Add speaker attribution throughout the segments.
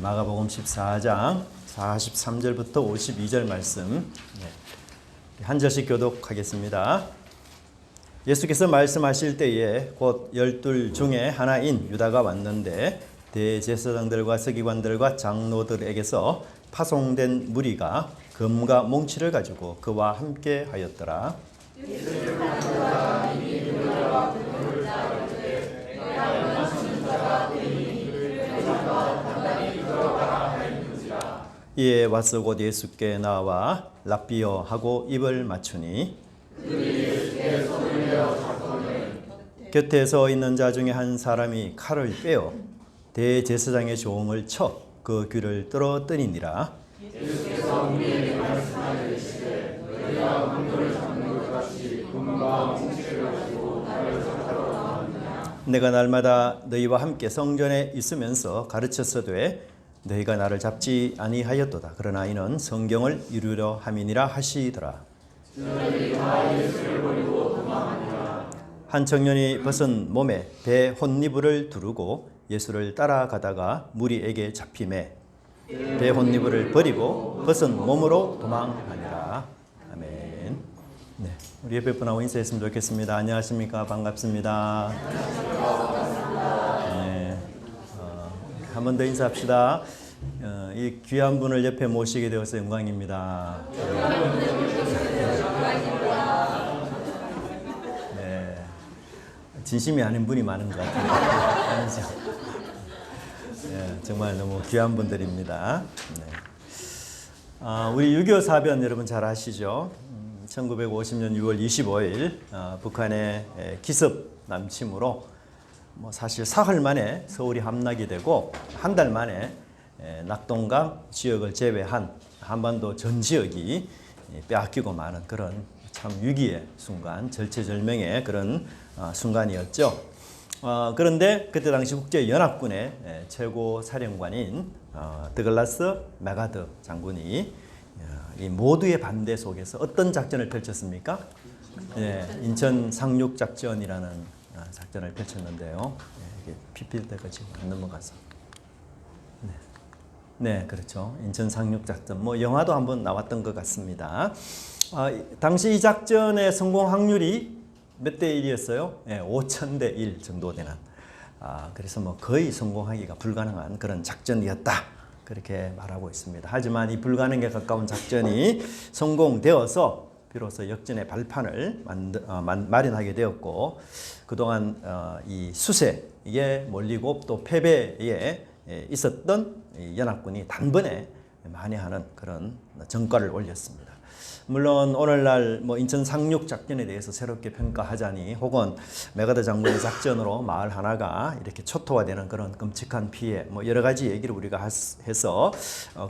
Speaker 1: 마가복음 14장 43절부터 52절 말씀 한 절씩 교독하겠습니다. 예수께서 말씀하실 때에 곧 12 중에 하나인 유다가 왔는데 대제사장들과 서기관들과 장로들에게서 파송된 무리가 금과 몽치를 가지고 그와 함께 하였더라. 이에 와서 곧 예수께 나와 랍비여 하고 입을 맞추니 곁에 서 있는 자 중에 한 사람이 칼을 빼어 대제사장의 종을 쳐 그 귀를 떨어뜨리니라. 예수께서 우리에게 말씀하시되 너희가 문도를 잡는 것 같이 금과 몽치를 가지고 나를 잡으러 나왔느냐. 내가 날마다 너희와 함께 성전에 있으면서 가르쳤으되 너희가 나를 잡지 아니하였도다. 그러나 이는 성경을 이루려 함이니라 하시더라. 한 청년이 벗은 몸에 배 혼니부를 두르고 예수를 따라가다가 무리에게 잡히매 배 혼니부를 버리고 벗은 몸으로 도망하니라. 아멘. 네, 우리 옆에 분하고 인사했으면 좋겠습니다. 안녕하십니까? 반갑습니다. 네, 한 번 더 인사합시다. 이 귀한 분을 옆에 모시게 되어서 영광입니다. 네, 진심이 아닌 분이 많은 것 같아요. 네, 정말 너무 귀한 분들입니다. 네. 우리 6.25 사변 여러분 잘 아시죠? 1950년 6월 25일 북한의 기습 남침으로 사실 사흘 만에 서울이 함락이 되고 한 달 만에 낙동강 지역을 제외한 한반도 전 지역이 빼앗기고 마는 그런 참 위기의 순간, 절체절명의 그런 순간이었죠. 그런데 그때 당시 국제연합군의 최고 사령관인 더글라스 맥아더 장군이 이 모두의 반대 속에서 어떤 작전을 펼쳤습니까? 인천 상륙 작전이라는 작전을 펼쳤는데요. 이게 PPT가 지금 안 넘어가서. 네, 그렇죠. 인천 상륙 작전. 영화도 한번 나왔던 것 같습니다. 당시 이 작전의 성공 확률이 몇 대 1이었어요? 5,000대 1 정도 되는. 그래서 거의 성공하기가 불가능한 그런 작전이었다. 그렇게 말하고 있습니다. 하지만 이 불가능에 가까운 작전이 성공되어서 비로소 역전의 발판을 마련하게 되었고, 그동안 이 수세에 몰리고 또 패배에 있었던 연합군이 단번에 만회하는 그런 전과를 올렸습니다. 물론 오늘날 인천 상륙 작전에 대해서 새롭게 평가하자니 혹은 맥아더 장군의 작전으로 마을 하나가 이렇게 초토화되는 그런 끔찍한 피해 여러 가지 얘기를 우리가 해서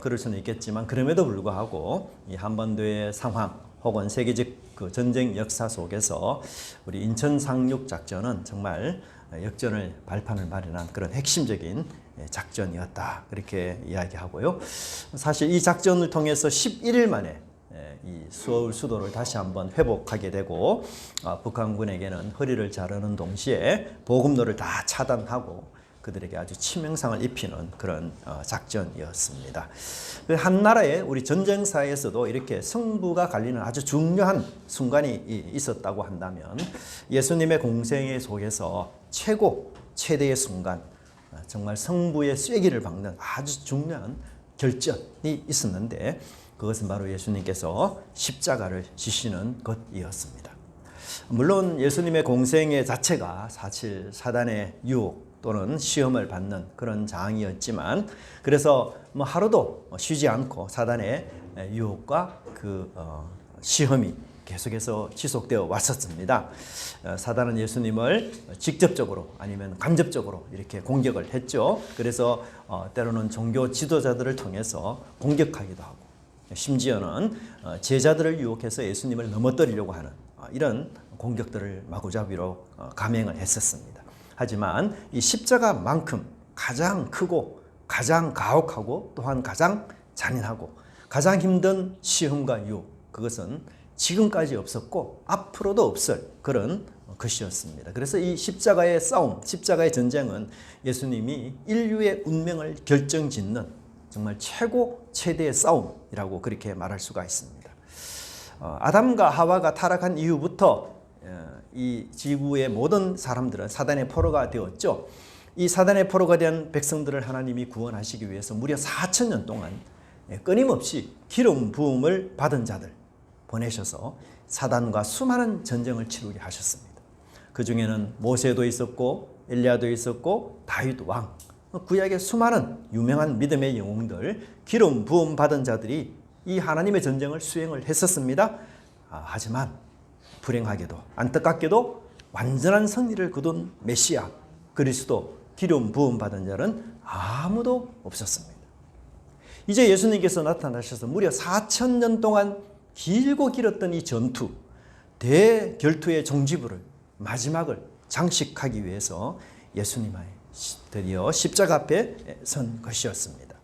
Speaker 1: 그럴 수는 있겠지만, 그럼에도 불구하고 이 한반도의 상황 혹은 세계적 그 전쟁 역사 속에서 우리 인천 상륙 작전은 정말 역전을 발판을 마련한 그런 핵심적인 작전이었다. 그렇게 이야기하고요. 사실 이 작전을 통해서 11일 만에 이 서울 수도를 다시 한번 회복하게 되고, 북한군에게는 허리를 자르는 동시에 보급로를 다 차단하고 그들에게 아주 치명상을 입히는 그런 작전이었습니다. 한 나라의 우리 전쟁사에서도 이렇게 승부가 갈리는 아주 중요한 순간이 있었다고 한다면 예수님의 공생애 속에서 최대의 순간, 정말 승부의 쐐기를 박는 아주 중요한 결전이 있었는데, 그것은 바로 예수님께서 십자가를 지시는 것이었습니다. 물론 예수님의 공생애 자체가 사실 사단의 유혹 또는 시험을 받는 그런 장이었지만, 그래서 하루도 쉬지 않고 사단의 유혹과 그 시험이 계속해서 지속되어 왔었습니다. 사단은 예수님을 직접적으로 아니면 간접적으로 이렇게 공격을 했죠. 그래서 때로는 종교 지도자들을 통해서 공격하기도 하고, 심지어는 제자들을 유혹해서 예수님을 넘어뜨리려고 하는 이런 공격들을 마구잡이로 감행을 했었습니다. 하지만 이 십자가만큼 가장 크고 가장 가혹하고 또한 가장 잔인하고 가장 힘든 시험과 유혹, 그것은 지금까지 없었고 앞으로도 없을 그런 것이었습니다. 그래서 이 십자가의 싸움, 십자가의 전쟁은 예수님이 인류의 운명을 결정짓는 정말 최대의 싸움이라고 그렇게 말할 수가 있습니다. 아담과 하와가 타락한 이후부터 이 지구의 모든 사람들은 사단의 포로가 되었죠. 이 사단의 포로가 된 백성들을 하나님이 구원하시기 위해서 무려 4,000년 동안 끊임없이 기름 부음을 받은 자들 보내셔서 사단과 수많은 전쟁을 치르게 하셨습니다. 그 중에는 모세도 있었고 엘리야도 있었고 다윗 왕, 구약의 수많은 유명한 믿음의 영웅들, 기름 부음 받은 자들이 이 하나님의 전쟁을 수행을 했었습니다. 하지만 불행하게도 안타깝게도 완전한 승리를 거둔 메시아 그리스도 기름 부음 받은 자는 아무도 없었습니다. 이제 예수님께서 나타나셔서 무려 4,000년 동안 길고 길었던 이 전투, 대결투의 종지부를 마지막을 장식하기 위해서 예수님이 드디어 십자가 앞에 선 것이었습니다.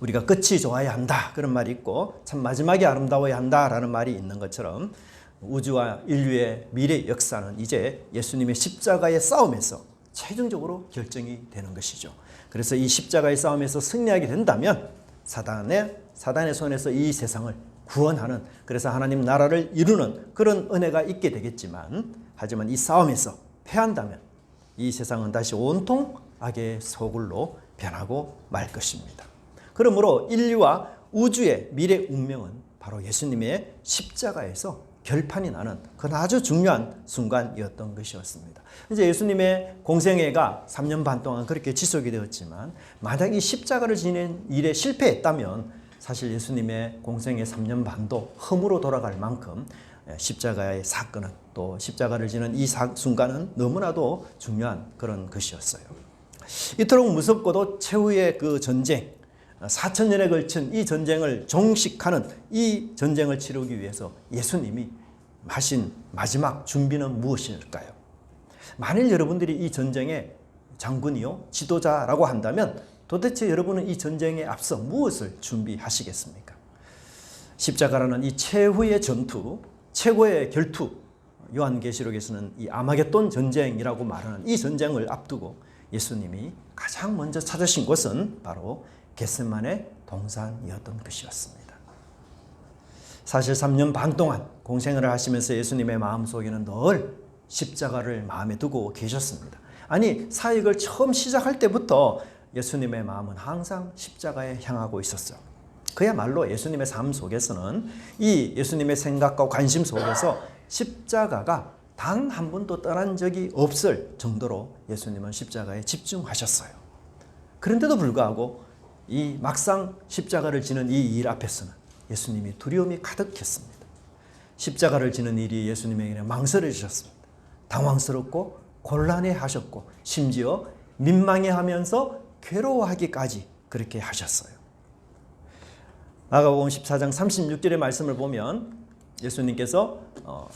Speaker 1: 우리가 끝이 좋아야 한다 그런 말이 있고 참 마지막이 아름다워야 한다라는 말이 있는 것처럼 우주와 인류의 미래 역사는 이제 예수님의 십자가의 싸움에서 최종적으로 결정이 되는 것이죠. 그래서 이 십자가의 싸움에서 승리하게 된다면 사단의 손에서 이 세상을 구원하는, 그래서 하나님 나라를 이루는 그런 은혜가 있게 되겠지만, 하지만 이 싸움에서 패한다면 이 세상은 다시 온통 악의 소굴로 변하고 말 것입니다. 그러므로 인류와 우주의 미래 운명은 바로 예수님의 십자가에서 결판이 나는 그건 아주 중요한 순간이었던 것이었습니다. 이제 예수님의 공생애가 3년 반 동안 그렇게 지속이 되었지만, 만약 이 십자가를 지닌 일에 실패했다면 사실 예수님의 공생애 3년 반도 흠으로 돌아갈 만큼 십자가의 사건은, 또 십자가를 지는 이 순간은 너무나도 중요한 그런 것이었어요. 이토록 무섭고도 최후의 그 전쟁, 4,000년에 걸친 이 전쟁을 종식하는 이 전쟁을 치르기 위해서 예수님이 하신 마지막 준비는 무엇일까요? 만일 여러분들이 이 전쟁의 장군이요, 지도자라고 한다면 도대체 여러분은 이 전쟁에 앞서 무엇을 준비하시겠습니까? 십자가라는 이 최후의 전투, 최고의 결투, 요한계시록에서는 이 아마겟돈 전쟁이라고 말하는 이 전쟁을 앞두고 예수님이 가장 먼저 찾으신 곳은 바로 겟세마네 동산이었던 것이었습니다. 사실 3년 반 동안 공생애를 하시면서 예수님의 마음속에는 늘 십자가를 마음에 두고 계셨습니다. 아니, 사역을 처음 시작할 때부터 예수님의 마음은 항상 십자가에 향하고 있었어요. 그야말로 예수님의 삶 속에서는 이 예수님의 생각과 관심 속에서 십자가가 단 한 번도 떠난 적이 없을 정도로 예수님은 십자가에 집중하셨어요. 그런데도 불구하고 이 막상 십자가를 지는 이 일 앞에서는 예수님이 두려움이 가득했습니다. 십자가를 지는 일이 예수님에게는 망설여지셨습니다. 당황스럽고 곤란해하셨고 심지어 민망해하면서 괴로워하기까지 그렇게 하셨어요. 마가복음 14장 36절의 말씀을 보면 예수님께서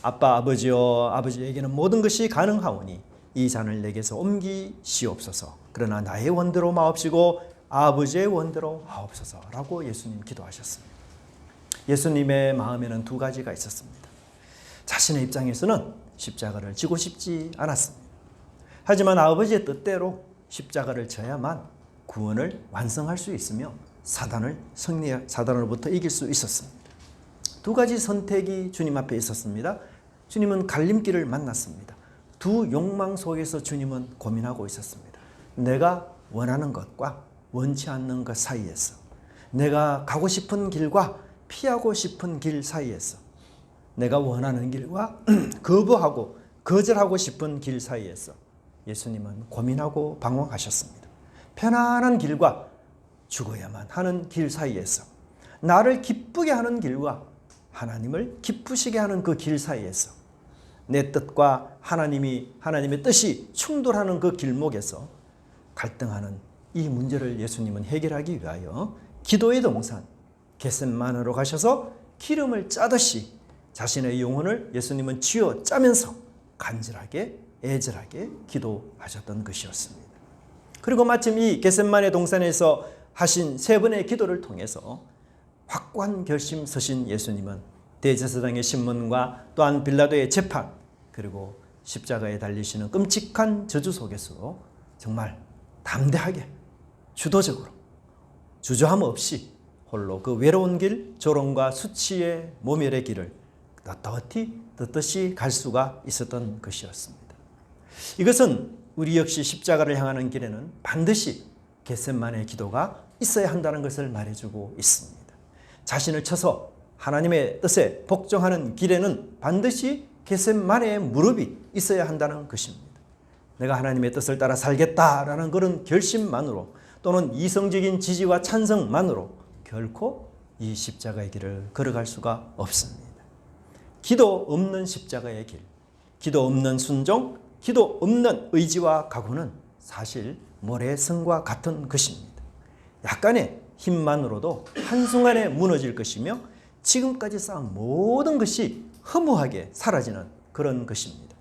Speaker 1: 아빠 아버지여, 아버지에게는 모든 것이 가능하오니 이 잔을 내게서 옮기시옵소서. 그러나 나의 원대로 마옵시고 아버지의 원대로 하옵소서라고 예수님 기도하셨습니다. 예수님의 마음에는 두 가지가 있었습니다. 자신의 입장에서는 십자가를 지고 싶지 않았습니다. 하지만 아버지의 뜻대로 십자가를 져야만 구원을 완성할 수 있으며 사단으로부터 이길 수 있었습니다. 두 가지 선택이 주님 앞에 있었습니다. 주님은 갈림길을 만났습니다. 두 욕망 속에서 주님은 고민하고 있었습니다. 내가 원하는 것과 원치 않는 것 사이에서, 내가 가고 싶은 길과 피하고 싶은 길 사이에서, 내가 원하는 길과 거부하고 거절하고 싶은 길 사이에서 예수님은 고민하고 방황하셨습니다. 편안한 길과 죽어야만 하는 길 사이에서, 나를 기쁘게 하는 길과 하나님을 기쁘시게 하는 그 길 사이에서, 내 뜻과 하나님의 뜻이 충돌하는 그 길목에서 갈등하는 이 문제를 예수님은 해결하기 위하여 기도의 동산 겟세마네로 가셔서 기름을 짜듯이 자신의 영혼을 예수님은 쥐어 짜면서 간절하게 애절하게 기도하셨던 것이었습니다. 그리고 마침 이 겟세마네 동산에서 하신 세 번의 기도를 통해서 확고한 결심 서신 예수님은 대제사장의 신문과 또한 빌라도의 재판, 그리고 십자가에 달리시는 끔찍한 저주 속에서 정말 담대하게 주도적으로 주저함 없이 홀로 그 외로운 길, 조롱과 수치의 모멸의 길을 떳떳이 갈 수가 있었던 것이었습니다. 이것은 우리 역시 십자가를 향하는 길에는 반드시 겟세마네 기도가 있어야 한다는 것을 말해주고 있습니다. 자신을 쳐서 하나님의 뜻에 복종하는 길에는 반드시 겟세마네의 무릎이 있어야 한다는 것입니다. 내가 하나님의 뜻을 따라 살겠다라는 그런 결심만으로 또는 이성적인 지지와 찬성만으로 결코 이 십자가의 길을 걸어갈 수가 없습니다. 기도 없는 십자가의 길, 기도 없는 순종, 기도 없는 의지와 각오는 사실 모래성과 같은 것입니다. 약간의 힘만으로도 한순간에 무너질 것이며 지금까지 쌓은 모든 것이 허무하게 사라지는 그런 것입니다.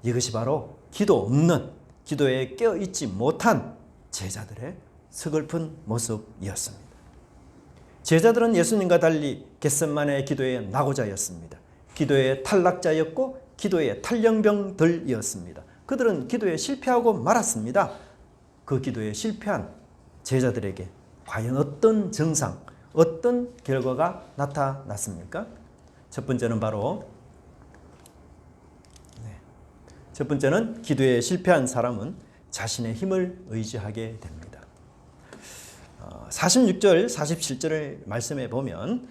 Speaker 1: 이것이 바로 기도 없는, 기도에 깨어있지 못한 제자들의 서글픈 모습이었습니다. 제자들은 예수님과 달리 겟세마네 기도의 낙오자였습니다. 기도의 탈락자였고 기도의 탈영병들이었습니다. 그들은 기도에 실패하고 말았습니다. 그 기도에 실패한 제자들에게 과연 어떤 증상, 어떤 결과가 나타났습니까? 첫 번째는 기도에 실패한 사람은 자신의 힘을 의지하게 됩니다. 46절, 47절을 말씀해 보면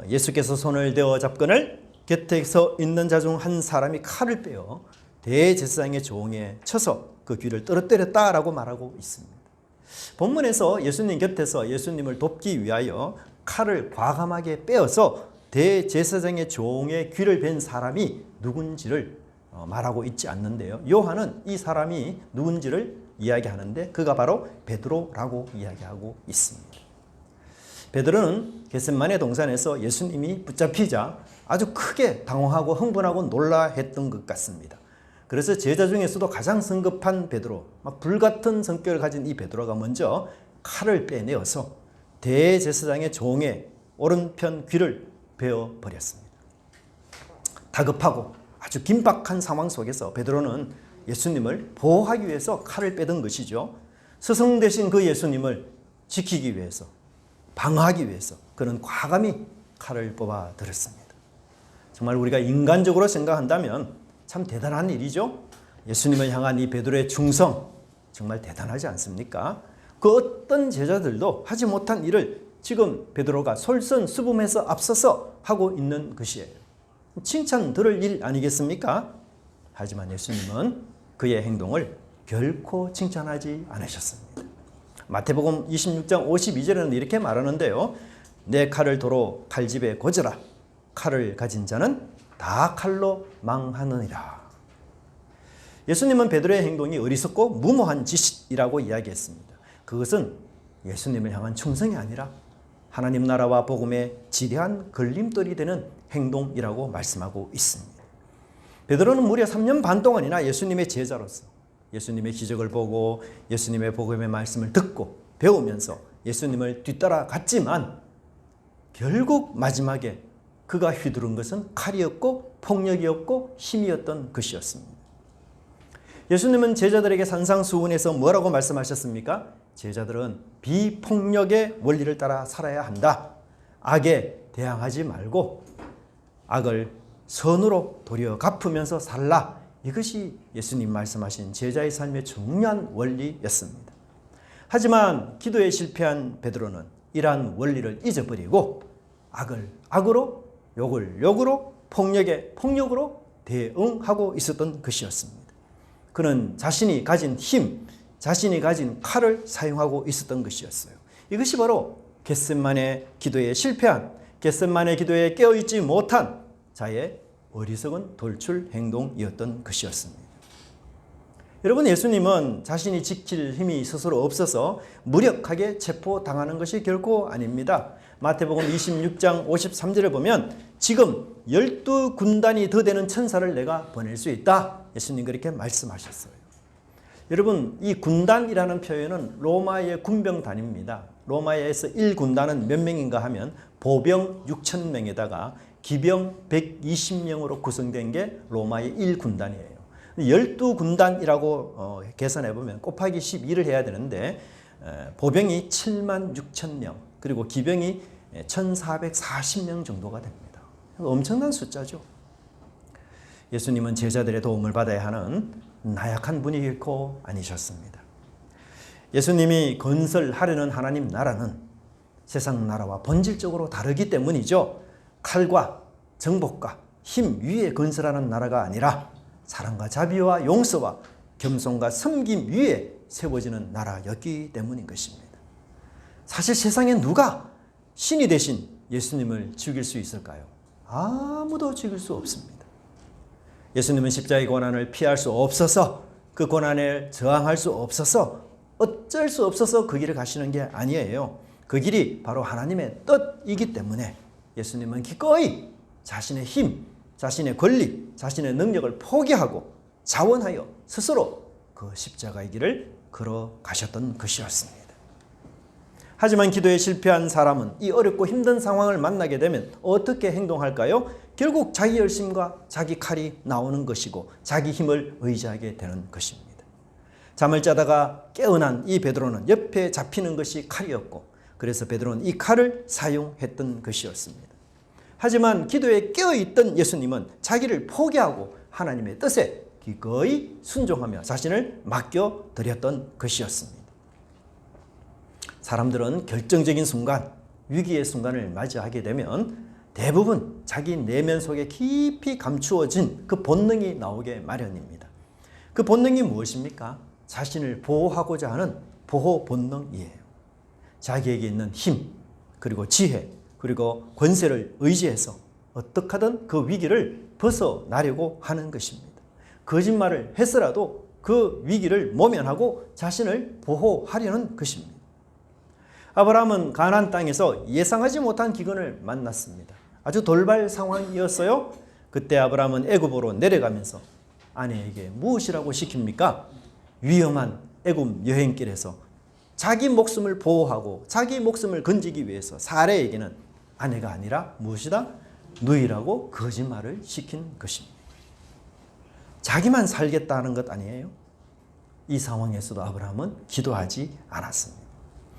Speaker 1: 예수께서 손을 대어 잡거늘 곁에 서 있는 자 중 한 사람이 칼을 빼어 대제사장의 종에 쳐서 그 귀를 떨어뜨렸다라고 말하고 있습니다. 본문에서 예수님 곁에서 예수님을 돕기 위하여 칼을 과감하게 빼어서 대제사장의 종의 귀를 벤 사람이 누군지를 말하고 있지 않는데요. 요한은 이 사람이 누군지를 이야기하는데 그가 바로 베드로라고 이야기하고 있습니다. 베드로는 겟세마네 동산에서 예수님이 붙잡히자 아주 크게 당황하고 흥분하고 놀라했던 것 같습니다. 그래서 제자 중에서도 가장 성급한 베드로, 막 불같은 성격을 가진 이 베드로가 먼저 칼을 빼내어서 대제사장의 종의 오른편 귀를 베어버렸습니다. 다급하고 아주 긴박한 상황 속에서 베드로는 예수님을 보호하기 위해서 칼을 빼던 것이죠. 스승 되신 그 예수님을 지키기 위해서, 방어하기 위해서 그는 과감히 칼을 뽑아 들었습니다. 정말 우리가 인간적으로 생각한다면 참 대단한 일이죠. 예수님을 향한 이 베드로의 충성 정말 대단하지 않습니까? 그 어떤 제자들도 하지 못한 일을 지금 베드로가 솔선수범해서 앞서서 하고 있는 것이에요. 칭찬 들을 일 아니겠습니까? 하지만 예수님은 그의 행동을 결코 칭찬하지 않으셨습니다. 마태복음 26장 52절에는 이렇게 말하는데요. 내 칼을 도로 칼집에 고져라. 칼을 가진 자는 다 칼로 망하느니라. 예수님은 베드로의 행동이 어리석고 무모한 짓이라고 이야기했습니다. 그것은 예수님을 향한 충성이 아니라 하나님 나라와 복음의 지대한 걸림돌이 되는 행동이라고 말씀하고 있습니다. 베드로는 무려 3년 반 동안이나 예수님의 제자로서 예수님의 기적을 보고 예수님의 복음의 말씀을 듣고 배우면서 예수님을 뒤따라갔지만 결국 마지막에 그가 휘두른 것은 칼이었고 폭력이었고 힘이었던 것이었습니다. 예수님은 제자들에게 산상수훈에서 뭐라고 말씀하셨습니까? 제자들은 비폭력의 원리를 따라 살아야 한다. 악에 대항하지 말고 악을 선으로 도리어 갚으면서 살라. 이것이 예수님 말씀하신 제자의 삶의 중요한 원리였습니다. 하지만 기도에 실패한 베드로는 이러한 원리를 잊어버리고 악을 악으로, 욕을 욕으로, 폭력에 폭력으로 대응하고 있었던 것이었습니다. 그는 자신이 가진 힘, 자신이 가진 칼을 사용하고 있었던 것이었어요. 이것이 바로 겟세마네 기도에 실패한, 겟세마네 기도에 깨어있지 못한 자의 어리석은 돌출 행동이었던 것이었습니다. 여러분, 예수님은 자신이 지킬 힘이 스스로 없어서 무력하게 체포당하는 것이 결코 아닙니다. 마태복음 26장 53절을 보면 지금 12군단이 더 되는 천사를 내가 보낼 수 있다. 예수님 그렇게 말씀하셨어요. 여러분, 이 군단이라는 표현은 로마의 군병 단위입니다. 로마에서 1군단은 몇 명인가 하면 보병 6,000명에다가 기병 120명으로 구성된 게 로마의 1군단이에요. 12군단이라고 계산해 보면 곱하기 12를 해야 되는데 보병이 76,000명, 그리고 기병이 1440명 정도가 됩니다. 엄청난 숫자죠. 예수님은 제자들의 도움을 받아야 하는 나약한 분이 결코 아니셨습니다. 예수님이 건설하려는 하나님 나라는 세상 나라와 본질적으로 다르기 때문이죠. 칼과 정복과 힘 위에 건설하는 나라가 아니라 사랑과 자비와 용서와 겸손과 섬김 위에 세워지는 나라였기 때문인 것입니다. 사실 세상에 누가 신이 되신 예수님을 죽일 수 있을까요? 아무도 죽일 수 없습니다. 예수님은 십자가의 고난을 피할 수 없어서, 그 고난에 저항할 수 없어서, 어쩔 수 없어서 그 길을 가시는 게 아니에요. 그 길이 바로 하나님의 뜻이기 때문에 예수님은 기꺼이 자신의 힘, 자신의 권리, 자신의 능력을 포기하고 자원하여 스스로 그 십자가의 길을 걸어가셨던 것이었습니다. 하지만 기도에 실패한 사람은 이 어렵고 힘든 상황을 만나게 되면 어떻게 행동할까요? 결국 자기 열심과 자기 칼이 나오는 것이고 자기 힘을 의지하게 되는 것입니다. 잠을 자다가 깨어난 이 베드로는 옆에 잡히는 것이 칼이었고, 그래서 베드로는 이 칼을 사용했던 것이었습니다. 하지만 기도에 깨어있던 예수님은 자기를 포기하고 하나님의 뜻에 기꺼이 순종하며 자신을 맡겨드렸던 것이었습니다. 사람들은 결정적인 순간, 위기의 순간을 맞이하게 되면 대부분 자기 내면 속에 깊이 감추어진 그 본능이 나오게 마련입니다. 그 본능이 무엇입니까? 자신을 보호하고자 하는 보호 본능이에요. 자기에게 있는 힘, 그리고 지혜, 그리고 권세를 의지해서 어떻게 하든 그 위기를 벗어나려고 하는 것입니다. 거짓말을 했으라도 그 위기를 모면하고 자신을 보호하려는 것입니다. 아브라함은 가나안 땅에서 예상하지 못한 기근을 만났습니다. 아주 돌발 상황이었어요. 그때 아브라함은 애굽으로 내려가면서 아내에게 무엇이라고 시킵니까? 위험한 애굽 여행길에서 자기 목숨을 보호하고 자기 목숨을 건지기 위해서 사레에게는 아내가 아니라 무엇이다? 누이라고 거짓말을 시킨 것입니다. 자기만 살겠다는 것 아니에요? 이 상황에서도 아브라함은 기도하지 않았습니다.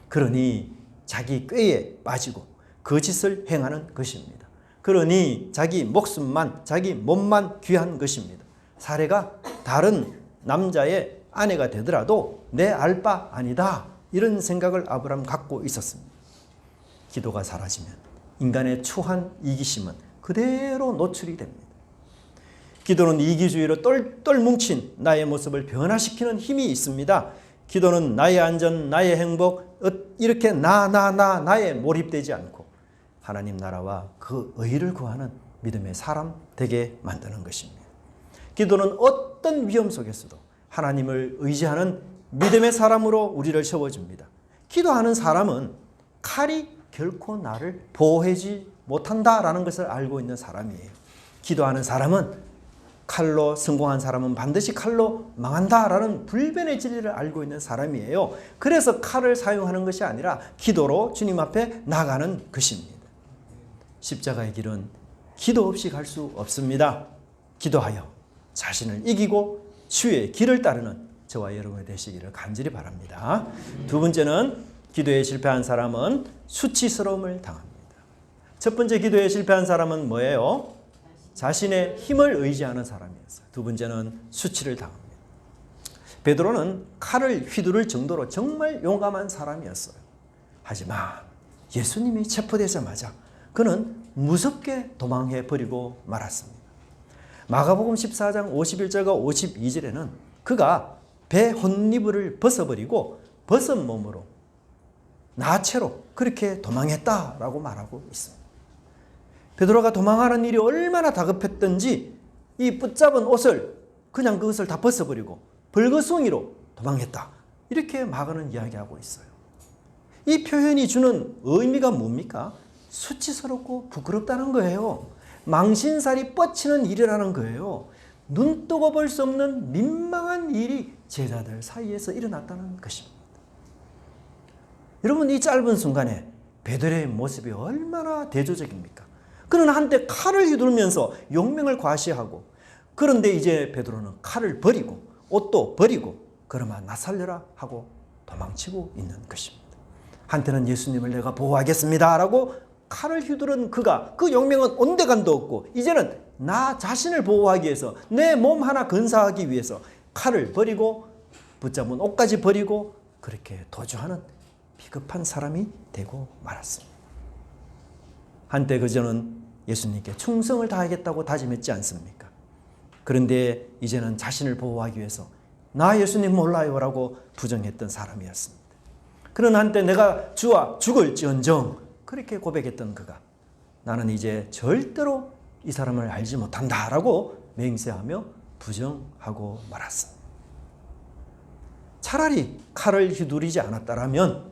Speaker 1: 그러니 자기 꾀에 빠지고 거짓을 행하는 것입니다. 그러니 자기 목숨만, 자기 몸만 귀한 것입니다. 사례가 다른 남자의 아내가 되더라도 내 알 바 아니다, 이런 생각을 아브라함 갖고 있었습니다. 기도가 사라지면 인간의 추한 이기심은 그대로 노출이 됩니다. 기도는 이기주의로 똘똘 뭉친 나의 모습을 변화시키는 힘이 있습니다. 기도는 나의 안전, 나의 행복, 이렇게 나에 몰입되지 않고 하나님 나라와 그 의를 구하는 믿음의 사람 되게 만드는 것입니다. 기도는 어떤 위험 속에서도 하나님을 의지하는 믿음의 사람으로 우리를 세워줍니다. 기도하는 사람은 칼이 결코 나를 보호하지 못한다라는 것을 알고 있는 사람이에요. 기도하는 사람은 칼로 성공한 사람은 반드시 칼로 망한다라는 불변의 진리를 알고 있는 사람이에요. 그래서 칼을 사용하는 것이 아니라 기도로 주님 앞에 나가는 것입니다. 십자가의 길은 기도 없이 갈 수 없습니다. 기도하여 자신을 이기고 주의 길을 따르는 저와 여러분이 되시기를 간절히 바랍니다. 두 번째는 기도에 실패한 사람은 수치스러움을 당합니다. 첫 번째 기도에 실패한 사람은 뭐예요? 자신의 힘을 의지하는 사람이었어요. 두 번째는 수치를 당합니다. 베드로는 칼을 휘두를 정도로 정말 용감한 사람이었어요. 하지만 예수님이 체포되자마자 그는 무섭게 도망해 버리고 말았습니다. 마가복음 14장 51절과 52절에는 그가 배 혼니부를 벗어버리고 벗은 몸으로 나체로 그렇게 도망했다라고 말하고 있습니다. 베드로가 도망하는 일이 얼마나 다급했던지 이 붙잡은 옷을 그냥 그것을 다 벗어버리고 벌거숭이로 도망했다, 이렇게 마가는 이야기하고 있어요. 이 표현이 주는 의미가 뭡니까? 수치스럽고 부끄럽다는 거예요. 망신살이 뻗치는 일이라는 거예요. 눈 뜨고 볼 수 없는 민망한 일이 제자들 사이에서 일어났다는 것입니다. 여러분, 이 짧은 순간에 베드로의 모습이 얼마나 대조적입니까? 그는 한때 칼을 휘두르면서 용맹을 과시하고, 그런데 이제 베드로는 칼을 버리고 옷도 버리고 그러면 나 살려라 하고 도망치고 있는 것입니다. 한때는 예수님을 내가 보호하겠습니다 라고 칼을 휘두른 그가 그 용맹은 온데간도 없고 이제는 나 자신을 보호하기 위해서 내 몸 하나 건사하기 위해서 칼을 버리고 붙잡은 옷까지 버리고 그렇게 도주하는 비겁한 사람이 되고 말았습니다. 한때 그저는 예수님께 충성을 다하겠다고 다짐했지 않습니까? 그런데 이제는 자신을 보호하기 위해서 나 예수님 몰라요 라고 부정했던 사람이었습니다. 그런 한때 내가 주와 죽을지언정 그렇게 고백했던 그가 나는 이제 절대로 이 사람을 알지 못한다 라고 맹세하며 부정하고 말았습니다. 차라리 칼을 휘두르지 않았더라면,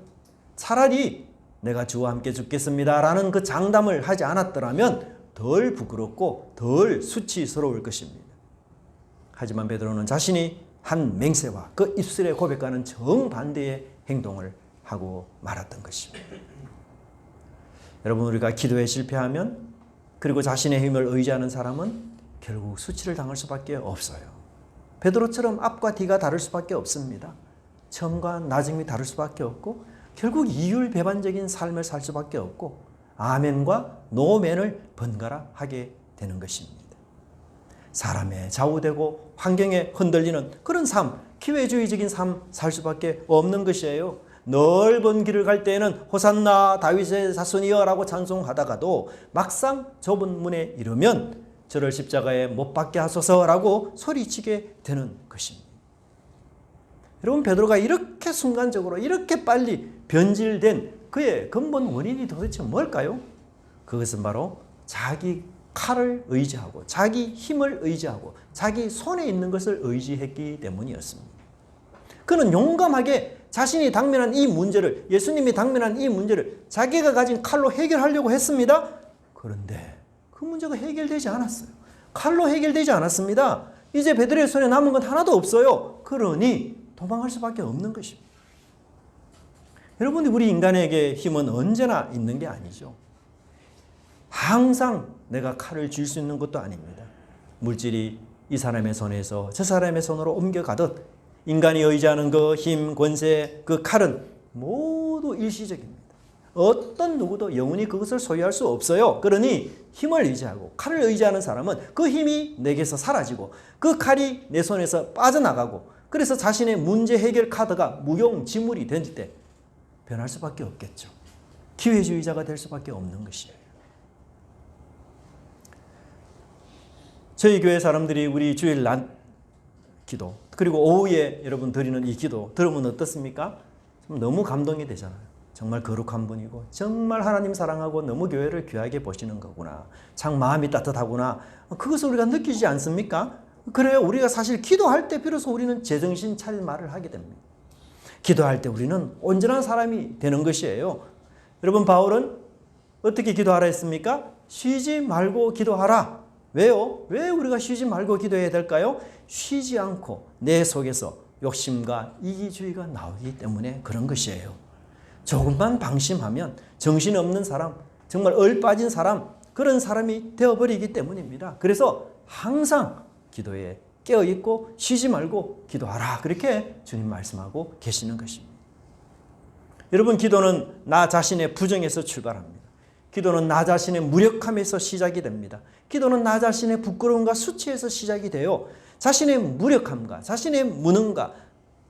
Speaker 1: 차라리 내가 주와 함께 죽겠습니다 라는 그 장담을 하지 않았더라면 덜 부끄럽고 덜 수치스러울 것입니다. 하지만 베드로는 자신이 한 맹세와 그 입술의 고백과는 정반대의 행동을 하고 말았던 것입니다. 여러분, 우리가 기도에 실패하면 그리고 자신의 힘을 의지하는 사람은 결국 수치를 당할 수밖에 없어요. 베드로처럼 앞과 뒤가 다를 수밖에 없습니다. 처음과 나중이 다를 수밖에 없고 결국 이율배반적인 삶을 살 수밖에 없고 아멘과 노멘을 번갈아 하게 되는 것입니다. 사람에 좌우되고 환경에 흔들리는 그런 삶, 기회주의적인 삶 살 수밖에 없는 것이에요. 넓은 길을 갈 때에는 호산나 다윗의 자손이여 라고 찬송하다가도 막상 좁은 문에 이르면 저를 십자가에 못 박게 하소서라고 소리치게 되는 것입니다. 여러분, 베드로가 이렇게 순간적으로 이렇게 빨리 변질된 그의 근본 원인이 도대체 뭘까요? 그것은 바로 자기 칼을 의지하고 자기 힘을 의지하고 자기 손에 있는 것을 의지했기 때문이었습니다. 그는 용감하게 자신이 당면한 이 문제를, 예수님이 당면한 이 문제를 자기가 가진 칼로 해결하려고 했습니다. 그런데 그 문제가 해결되지 않았어요. 칼로 해결되지 않았습니다. 이제 베드로의 손에 남은 건 하나도 없어요. 그러니 도망할 수밖에 없는 것입니다. 여러분, 우리 인간에게 힘은 언제나 있는 게 아니죠. 항상 내가 칼을 쥘 수 있는 것도 아닙니다. 물질이 이 사람의 손에서 저 사람의 손으로 옮겨가듯 인간이 의지하는 그 힘, 권세, 그 칼은 모두 일시적입니다. 어떤 누구도 영원히 그것을 소유할 수 없어요. 그러니 힘을 의지하고 칼을 의지하는 사람은 그 힘이 내게서 사라지고 그 칼이 내 손에서 빠져나가고 그래서 자신의 문제 해결 카드가 무용지물이 될 때 변할 수밖에 없겠죠. 기회주의자가 될 수밖에 없는 것이에요. 저희 교회 사람들이 우리 주일 낮 기도 그리고 오후에 여러분 드리는 이 기도 들으면 어떻습니까? 너무 감동이 되잖아요. 정말 거룩한 분이고 정말 하나님 사랑하고 너무 교회를 귀하게 보시는 거구나. 참 마음이 따뜻하구나. 그것을 우리가 느끼지 않습니까? 그래요. 우리가 사실 기도할 때 비로소 우리는 제정신 차릴 말을 하게 됩니다. 기도할 때 우리는 온전한 사람이 되는 것이에요. 여러분, 바울은 어떻게 기도하라 했습니까? 쉬지 말고 기도하라. 왜요? 왜 우리가 쉬지 말고 기도해야 될까요? 쉬지 않고 내 속에서 욕심과 이기주의가 나오기 때문에 그런 것이에요. 조금만 방심하면 정신없는 사람, 정말 얼빠진 사람, 그런 사람이 되어버리기 때문입니다. 그래서 항상 기도에 깨어있고 쉬지 말고 기도하라. 그렇게 주님 말씀하고 계시는 것입니다. 여러분, 기도는 나 자신의 부정에서 출발합니다. 기도는 나 자신의 무력함에서 시작이 됩니다. 기도는 나 자신의 부끄러움과 수치에서 시작이 돼요. 자신의 무력함과 자신의 무능과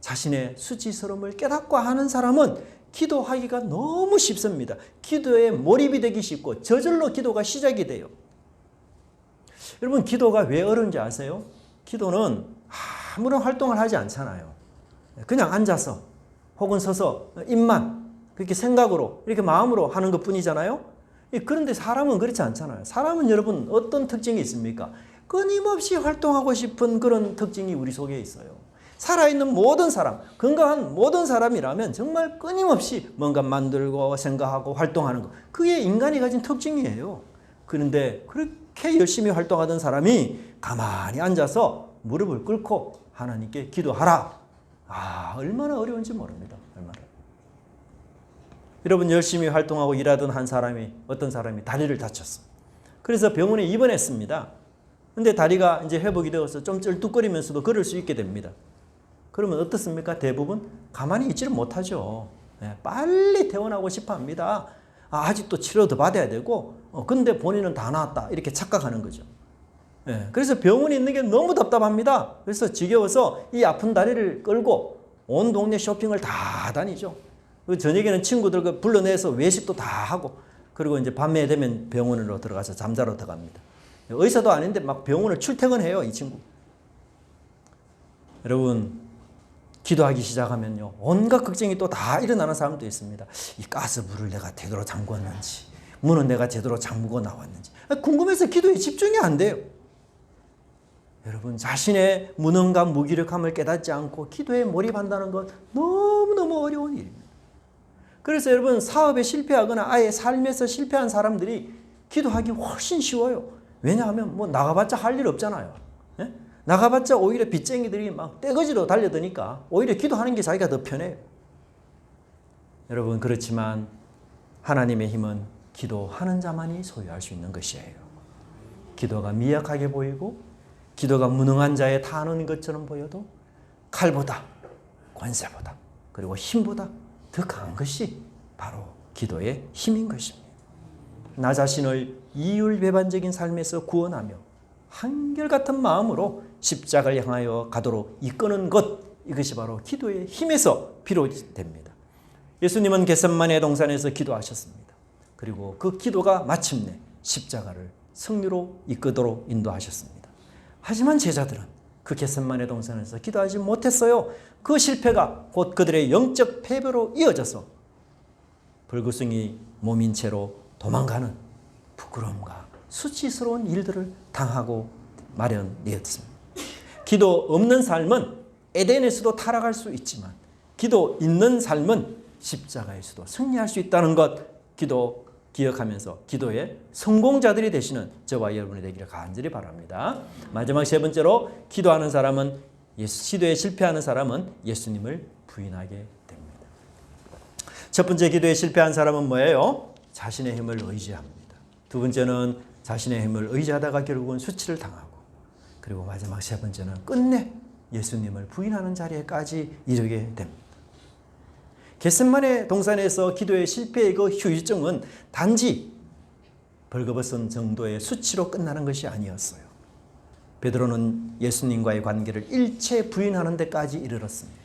Speaker 1: 자신의 수치스러움을 깨닫고 하는 사람은 기도하기가 너무 쉽습니다. 기도에 몰입이 되기 쉽고 저절로 기도가 시작이 돼요. 여러분, 기도가 왜 어려운지 아세요? 기도는 아무런 활동을 하지 않잖아요. 그냥 앉아서 혹은 서서 입만 그렇게 생각으로 이렇게 마음으로 하는 것 뿐이잖아요. 그런데 사람은 그렇지 않잖아요. 사람은 여러분 어떤 특징이 있습니까? 끊임없이 활동하고 싶은 그런 특징이 우리 속에 있어요. 살아있는 모든 사람, 건강한 모든 사람이라면 정말 끊임없이 뭔가 만들고 생각하고 활동하는 것. 그게 인간이 가진 특징이에요. 그런데 그렇게 열심히 활동하던 사람이 가만히 앉아서 무릎을 꿇고 하나님께 기도하라. 얼마나 어려운지 모릅니다. 얼마나. 여러분, 열심히 활동하고 일하던 어떤 사람이 다리를 다쳤어. 그래서 병원에 입원했습니다. 근데 다리가 이제 회복이 되어서 좀 쩔뚝거리면서도 걸을 수 있게 됩니다. 그러면 어떻습니까? 대부분 가만히 있지를 못하죠. 빨리 퇴원하고 싶어 합니다. 아직도 치료 더 받아야 되고 근데 본인은 다 나았다 이렇게 착각하는 거죠. 그래서 병원에 있는 게 너무 답답합니다. 그래서 지겨워서 이 아픈 다리를 끌고 온 동네 쇼핑을 다 다니죠. 저녁에는 친구들 불러내서 외식도 다 하고 그리고 이제 밤에 되면 병원으로 들어가서 잠자러 들어갑니다. 의사도 아닌데 막 병원을 출퇴근해요, 이 친구. 여러분, 기도하기 시작하면요, 온갖 걱정이 또 다 일어나는 사람도 있습니다. 이 가스불을 내가 제대로 잠궜는지, 문은 내가 제대로 잠그고 나왔는지. 궁금해서 기도에 집중이 안 돼요. 여러분, 자신의 무능과 무기력함을 깨닫지 않고 기도에 몰입한다는 건 너무너무 어려운 일입니다. 그래서 여러분, 사업에 실패하거나 아예 삶에서 실패한 사람들이 기도하기 훨씬 쉬워요. 왜냐하면 뭐 나가봤자 할 일 없잖아요. 나가봤자 오히려 빚쟁이들이 막 떼거지로 달려드니까 오히려 기도하는 게 자기가 더 편해요. 여러분, 그렇지만 하나님의 힘은 기도하는 자만이 소유할 수 있는 것이에요. 기도가 미약하게 보이고 기도가 무능한 자의 타는 것처럼 보여도 칼보다 권세보다 그리고 힘보다 더 강한 것이 바로 기도의 힘인 것입니다. 나 자신을 이율배반적인 삶에서 구원하며 한결같은 마음으로 십자가를 향하여 가도록 이끄는 것, 이것이 바로 기도의 힘에서 비롯됩니다. 예수님은 겟세마네 동산에서 기도하셨습니다. 그리고 그 기도가 마침내 십자가를 승리로 이끄도록 인도하셨습니다. 하지만 제자들은 그 겟세마네 동산에서 기도하지 못했어요. 그 실패가 곧 그들의 영적 패배로 이어져서 불구덩이 몸인 채로 도망가는 부끄러움과 수치스러운 일들을 당하고 마련되었습니다. 기도 없는 삶은 에덴에서도 타락할 수 있지만 기도 있는 삶은 십자가에서도 승리할 수 있다는 것, 기도 기억하면서 기도의 성공자들이 되시는 저와 여러분이 되기를 간절히 바랍니다. 마지막 세 번째로, 기도하는 사람은 기도에 실패하는 사람은 예수님을 부인하게 됩니다. 첫 번째, 기도에 실패한 사람은 뭐예요? 자신의 힘을 의지합니다. 두 번째는 자신의 힘을 의지하다가 결국은 수치를 당하고, 그리고 마지막 세 번째는 끝내 예수님을 부인하는 자리에까지 이르게 됩니다. 겟세마네 동산에서 기도의 실패의 그 후유증은 단지 벌거벗은 정도의 수치로 끝나는 것이 아니었어요. 베드로는 예수님과의 관계를 일체 부인하는 데까지 이르렀습니다.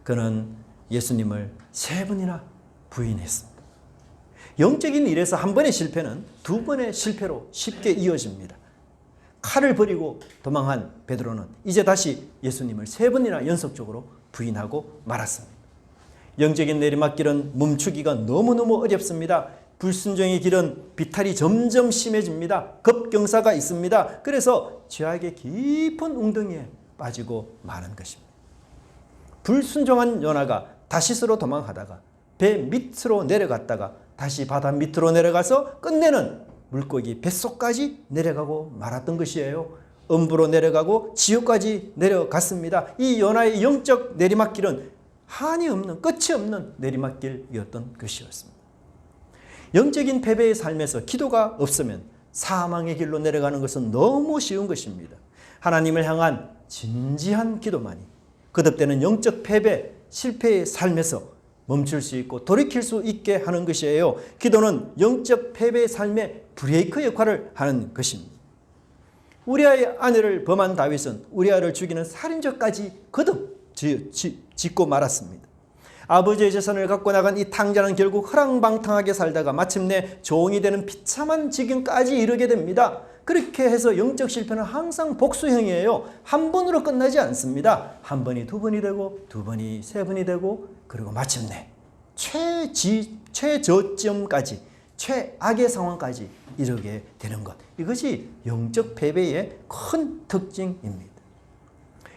Speaker 1: 그는 예수님을 3번이나 부인했습니다. 영적인 일에서 한 번의 실패는 2번의 실패로 쉽게 이어집니다. 칼을 버리고 도망한 베드로는 이제 다시 예수님을 3번이나 연속적으로 부인하고 말았습니다. 영적인 내리막길은 멈추기가 너무너무 어렵습니다. 불순종의 길은 비탈이 점점 심해집니다. 급경사가 있습니다. 그래서 죄악의 깊은 웅덩이에 빠지고 마는 것입니다. 불순종한 요나가 다시스로 도망하다가 배 밑으로 내려갔다가 다시 바다 밑으로 내려가서 끝내는 물고기 뱃속까지 내려가고 말았던 것이에요. 음부로 내려가고 지옥까지 내려갔습니다. 이 요나의 영적 내리막길은 한이 없는, 끝이 없는 내리막길이었던 것이었습니다. 영적인 패배의 삶에서 기도가 없으면 사망의 길로 내려가는 것은 너무 쉬운 것입니다. 하나님을 향한 진지한 기도만이 거듭되는 영적 패배, 실패의 삶에서 멈출 수 있고 돌이킬 수 있게 하는 것이에요. 기도는 영적 패배의 삶의 브레이크 역할을 하는 것입니다. 우리아의 아내를 범한 다윗은 우리아를 죽이는 살인죄까지 거듭 짓고 말았습니다. 아버지의 재산을 갖고 나간 이 탕자는 결국 허랑방탕하게 살다가 마침내 종이 되는 비참한 지경까지 이르게 됩니다. 그렇게 해서 영적 실패는 항상 복수형이에요. 한 번으로 끝나지 않습니다. 한 번이 2번이 되고 2번이 3번이 되고 그리고 마침내 최저점까지, 최악의 상황까지 이르게 되는 것. 이것이 영적 패배의 큰 특징입니다.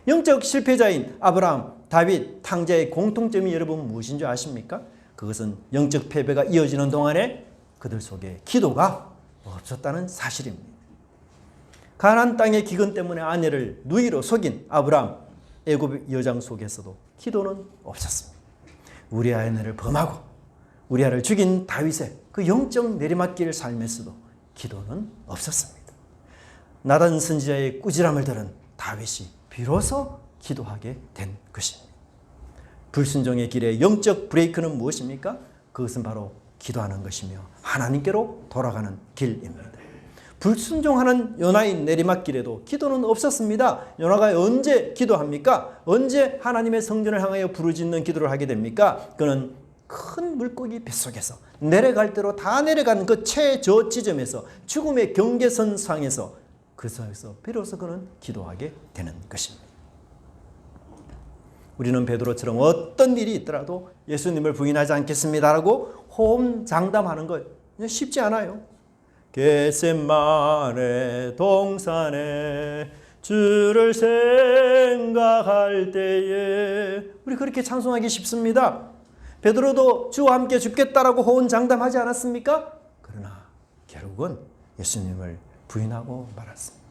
Speaker 1: 영적 실패자인 아브라함, 다윗, 탕자의 공통점이 여러분 무엇인 줄 아십니까? 그것은 영적 패배가 이어지는 동안에 그들 속에 기도가 없었다는 사실입니다. 가나안 땅의 기근 때문에 아내를 누이로 속인 아브라함, 애굽 여장 속에서도 기도는 없었습니다. 우리아 아내를 범하고 우리아를 죽인 다윗의 그 영적 내리막길 삶에서도 기도는 없었습니다. 나단 선지자의 꾸지람을 들은 다윗이 비로소 기도하게 된 것입니다. 불순종의 길의 영적 브레이크는 무엇입니까? 그것은 바로 기도하는 것이며 하나님께로 돌아가는 길입니다. 불순종하는 요나의 내리막길에도 기도는 없었습니다. 요나가 언제 기도합니까? 언제 하나님의 성전을 향하여 부르짖는 기도를 하게 됩니까? 그는 큰 물고기 뱃속에서 내려갈 대로 다 내려간 그 최저 지점에서 죽음의 경계선상에서 그래서 비로소 그는 기도하게 되는 것입니다. 우리는 베드로처럼 어떤 일이 있더라도 예수님을 부인하지 않겠습니다라고 호언장담하는 것 쉽지 않아요. 겟세마네 동산에 주를 생각할 때에 우리 그렇게 찬송하기 쉽습니다. 베드로도 주와 함께 죽겠다라고 호언장담하지 않았습니까? 그러나 결국은 예수님을 부인하고 말았습니다.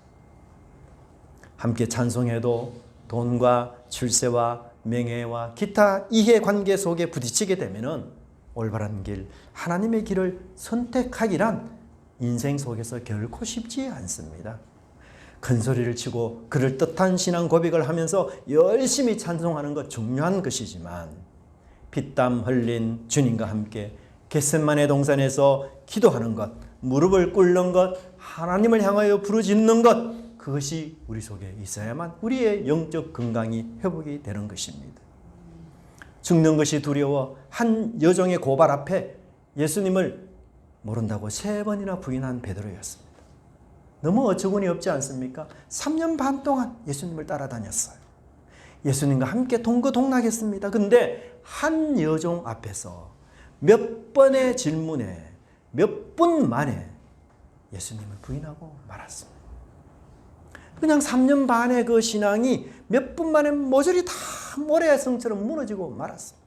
Speaker 1: 함께 찬송해도 돈과 출세와 명예와 기타 이해관계 속에 부딪히게 되면은 올바른 길, 하나님의 길을 선택하기란 인생 속에서 결코 쉽지 않습니다. 큰 소리를 치고 그럴듯한 신앙 고백을 하면서 열심히 찬송하는 것 중요한 것이지만 피땀 흘린 주님과 함께 겟세마네 동산에서 기도하는 것, 무릎을 꿇는 것, 하나님을 향하여 부르짖는 것, 그것이 우리 속에 있어야만 우리의 영적 건강이 회복이 되는 것입니다. 죽는 것이 두려워 한 여종의 고발 앞에 예수님을 모른다고 3번이나 부인한 베드로였습니다. 너무 어처구니 없지 않습니까? 3년 반 동안 예수님을 따라다녔어요. 예수님과 함께 동거동락했습니다. 근데 한 여종 앞에서 몇 번의 질문에 몇 분 만에 예수님을 부인하고 말았습니다. 그냥 3년 반의 그 신앙이 몇 분 만에 모조리 다 모래성처럼 무너지고 말았습니다.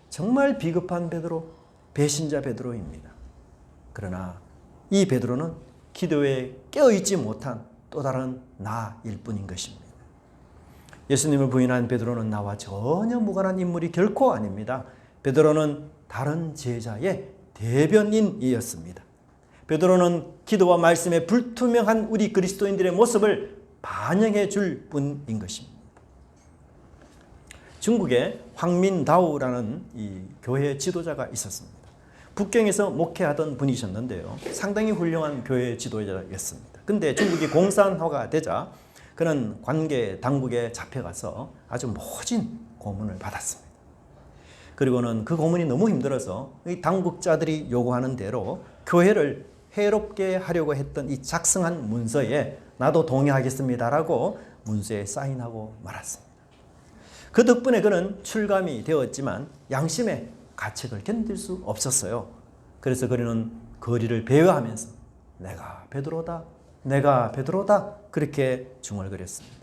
Speaker 1: 정말 비겁한 베드로, 배신자 베드로입니다. 그러나 이 베드로는 기도에 깨어있지 못한 또 다른 나일 뿐인 것입니다. 예수님을 부인한 베드로는 나와 전혀 무관한 인물이 결코 아닙니다. 베드로는 다른 제자의 대변인이었습니다. 베드로는 기도와 말씀에 불투명한 우리 그리스도인들의 모습을 반영해 줄 뿐인 것입니다. 중국에 황민다오라는 이 교회 지도자가 있었습니다. 북경에서 목회하던 분이셨는데요. 상당히 훌륭한 교회 지도자였습니다. 근데 중국이 공산화가 되자 그는 관계 당국에 잡혀가서 아주 모진 고문을 받았습니다. 그리고는 그 고문이 너무 힘들어서 이 당국자들이 요구하는 대로 교회를 해롭게 하려고 했던 이 작성한 문서에 나도 동의하겠습니다라고 문서에 사인하고 말았습니다. 그 덕분에 그는 출감이 되었지만 양심의 가책을 견딜 수 없었어요. 그래서 그는 거리를 배회하면서 내가 베드로다, 내가 베드로다 그렇게 중얼거렸습니다.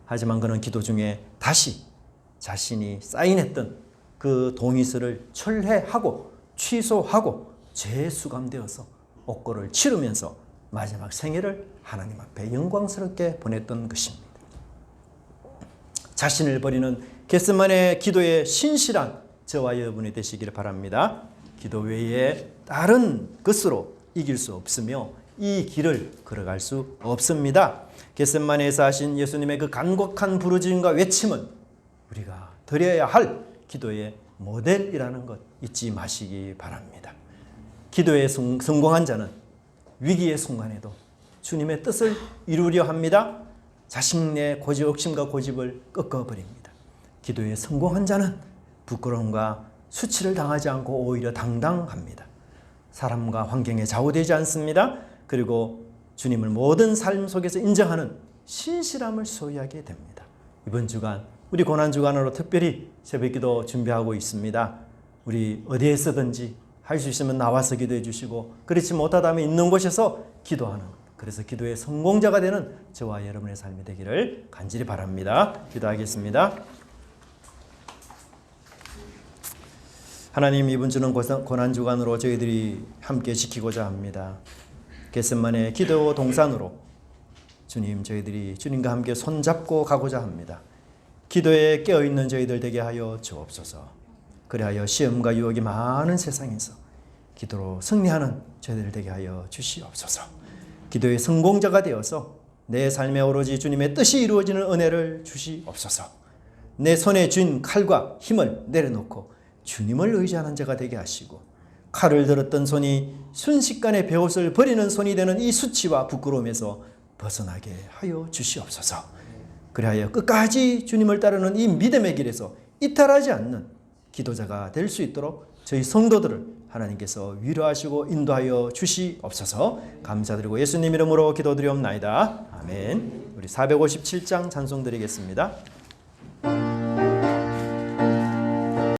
Speaker 1: 하지만 그는 기도 중에 다시 자신이 사인했던 그 동의서를 철회하고 취소하고 재수감되어서 옥고를 치르면서 마지막 생애를 하나님 앞에 영광스럽게 보냈던 것입니다. 자신을 버리는 겟세마네 기도의 신실한 저와 여러분이 되시기를 바랍니다. 기도 외에 다른 것으로 이길 수 없으며 이 길을 걸어갈 수 없습니다. 겟세마네에서 하신 예수님의 그 간곡한 부르짖음과 외침은 우리가 드려야 할 기도의 모델이라는 것 잊지 마시기 바랍니다. 기도에 성공한 자는 위기의 순간에도 주님의 뜻을 이루려 합니다. 자신의 욕심과 고집을 꺾어버립니다. 기도에 성공한 자는 부끄러움과 수치를 당하지 않고 오히려 당당합니다. 사람과 환경에 좌우되지 않습니다. 그리고 주님을 모든 삶 속에서 인정하는 신실함을 소유하게 됩니다. 이번 주간 우리 고난주간으로 특별히 새벽기도 준비하고 있습니다. 우리 어디에서든지 할 수 있으면 나와서 기도해 주시고 그렇지 못하다면 있는 곳에서 기도하는 그래서 기도의 성공자가 되는 저와 여러분의 삶이 되기를 간절히 바랍니다. 기도하겠습니다. 하나님 이번 주는 고난주간으로 저희들이 함께 지키고자 합니다. 겟세마네 기도 동산으로 주님 저희들이 주님과 함께 손잡고 가고자 합니다. 기도에 깨어있는 저희들 되게 하여 주옵소서. 그리하여 시험과 유혹이 많은 세상에서 기도로 승리하는 저희들 되게 하여 주시옵소서. 기도의 성공자가 되어서 내 삶에 오로지 주님의 뜻이 이루어지는 은혜를 주시옵소서. 내 손에 쥔 칼과 힘을 내려놓고 주님을 의지하는 자가 되게 하시고, 칼을 들었던 손이 순식간에 베옷을 버리는 손이 되는 이 수치와 부끄러움에서 벗어나게 하여 주시옵소서. 그리하여 끝까지 주님을 따르는 이 믿음의 길에서 이탈하지 않는 기도자가 될 수 있도록 저희 성도들을 하나님께서 위로하시고 인도하여 주시옵소서. 감사드리고 예수님 이름으로 기도드리옵나이다. 아멘. 우리 457장 찬송 드리겠습니다.